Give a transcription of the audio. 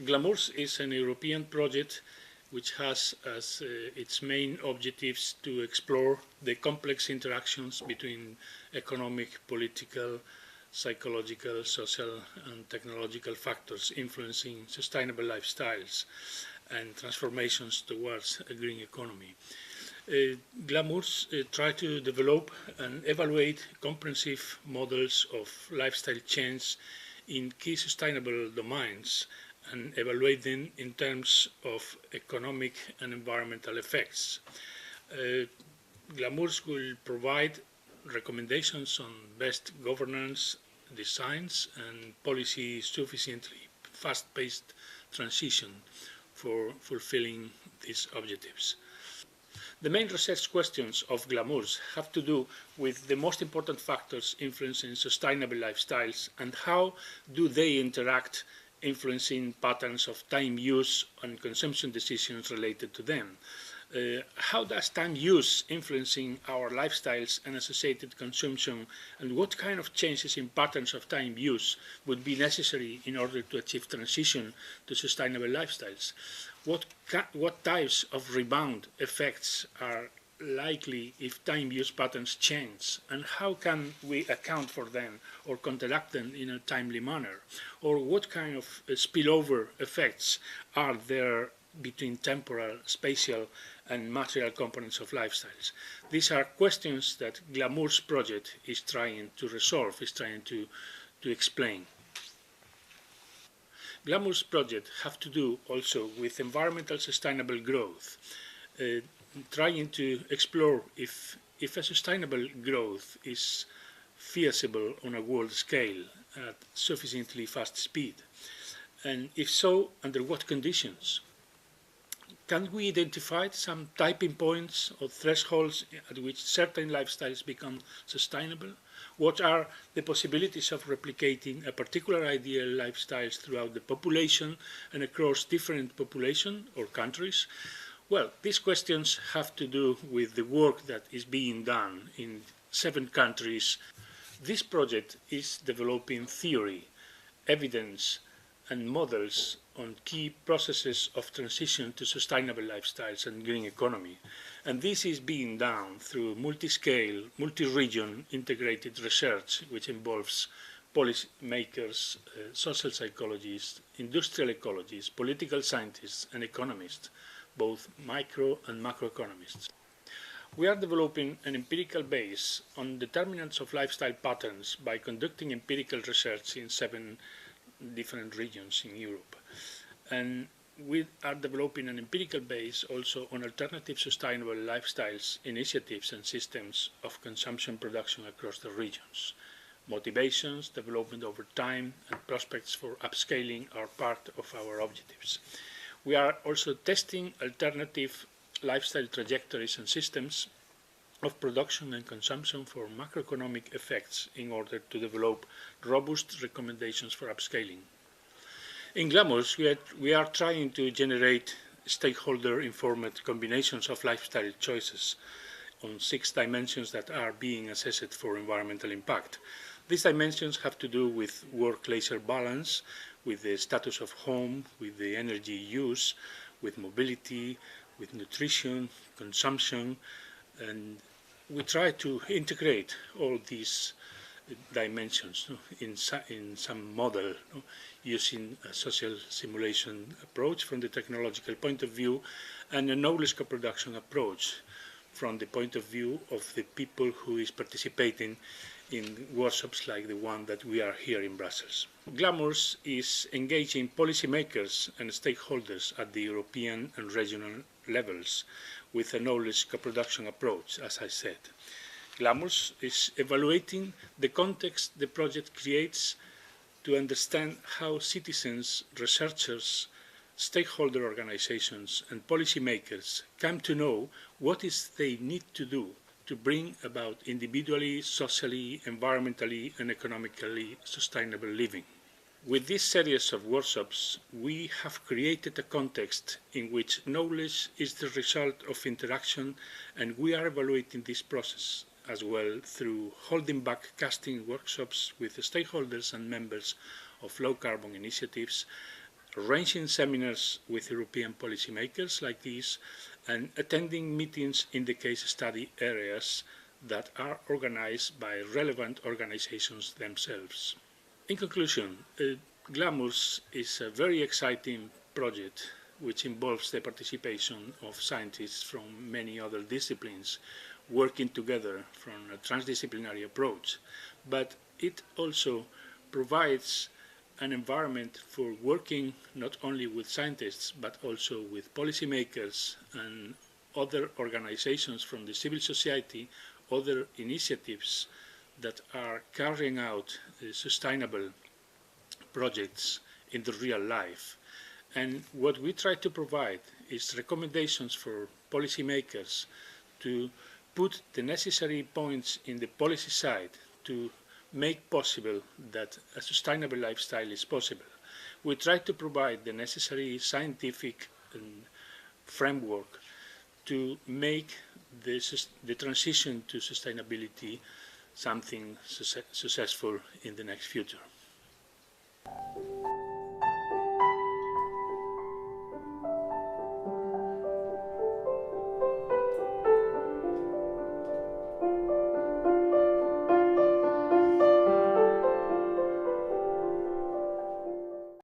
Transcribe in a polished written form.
GLAMURS is an European project which has as its main objectives to explore the complex interactions between economic, political, psychological, social and technological factors influencing sustainable lifestyles and transformations towards a green economy. GLAMURS try to develop and evaluate comprehensive models of lifestyle change in key sustainable domains and evaluate them in terms of economic and environmental effects. GLAMURS will provide recommendations on best governance, designs and policy sufficiently fast-paced transition for fulfilling these objectives. The main research questions of GLAMURS have to do with the most important factors influencing sustainable lifestyles and how do they interact influencing patterns of time use and consumption decisions related to them. How does time use influencing our lifestyles and associated consumption, and what kind of changes in patterns of time use would be necessary in order to achieve transition to sustainable lifestyles? What types of rebound effects are likely if time use patterns change, and how can we account for them or counteract them in a timely manner? Or what kind of spillover effects are there between temporal, spatial and material components of lifestyles? These are questions that GLAMURS project is trying to resolve, is trying to explain. GLAMURS project have to do also with environmental sustainable growth, trying to explore if a sustainable growth is feasible on a world scale at sufficiently fast speed, and if so, under what conditions. Can we identify some tipping points or thresholds at which certain lifestyles become sustainable? What are the possibilities of replicating a particular ideal lifestyle throughout the population and across different populations or countries? Well, these questions have to do with the work that is being done in 7 countries. This project is developing theory, evidence, and models on key processes of transition to sustainable lifestyles and green economy. And this is being done through multi-scale, multi-region integrated research, which involves policymakers, social psychologists, industrial ecologists, political scientists, and economists, both micro and macroeconomists. We are developing an empirical base on determinants of lifestyle patterns by conducting empirical research in 7 different regions in Europe. And we are developing an empirical base also on alternative sustainable lifestyles initiatives and systems of consumption production across the regions. Motivations, development over time, and prospects for upscaling are part of our objectives. We are also testing alternative lifestyle trajectories and systems of production and consumption for macroeconomic effects in order to develop robust recommendations for upscaling. In GLAMURS, we are trying to generate stakeholder-informed combinations of lifestyle choices on 6 dimensions that are being assessed for environmental impact. These dimensions have to do with work-leisure balance, with the status of home, with the energy use, with mobility, with nutrition, consumption, and we try to integrate all these dimensions in some model using a social simulation approach from the technological point of view and a knowledge co-production approach from the point of view of the people who is participating in workshops like the one that we are here in Brussels. GLAMURS is engaging policymakers and stakeholders at the European and regional levels with a knowledge co-production approach, as I said. GLAMURS is evaluating the context the project creates to understand how citizens, researchers, stakeholder organizations and policymakers come to know what is they need to do to bring about individually, socially, environmentally and economically sustainable living. With this series of workshops, we have created a context in which knowledge is the result of interaction, and we are evaluating this process as well through holding back casting workshops with the stakeholders and members of low-carbon initiatives, arranging seminars with European policymakers like these, and attending meetings in the case study areas that are organized by relevant organizations themselves. In conclusion, GLAMURS is a very exciting project which involves the participation of scientists from many other disciplines working together from a transdisciplinary approach, but it also provides an environment for working not only with scientists but also with policymakers and other organizations from the civil society, other initiatives that are carrying out sustainable projects in the real life. And what we try to provide is recommendations for policymakers to put the necessary points in the policy side to make possible that a sustainable lifestyle is possible. We try to provide the necessary scientific framework to make the transition to sustainability something successful in the next future.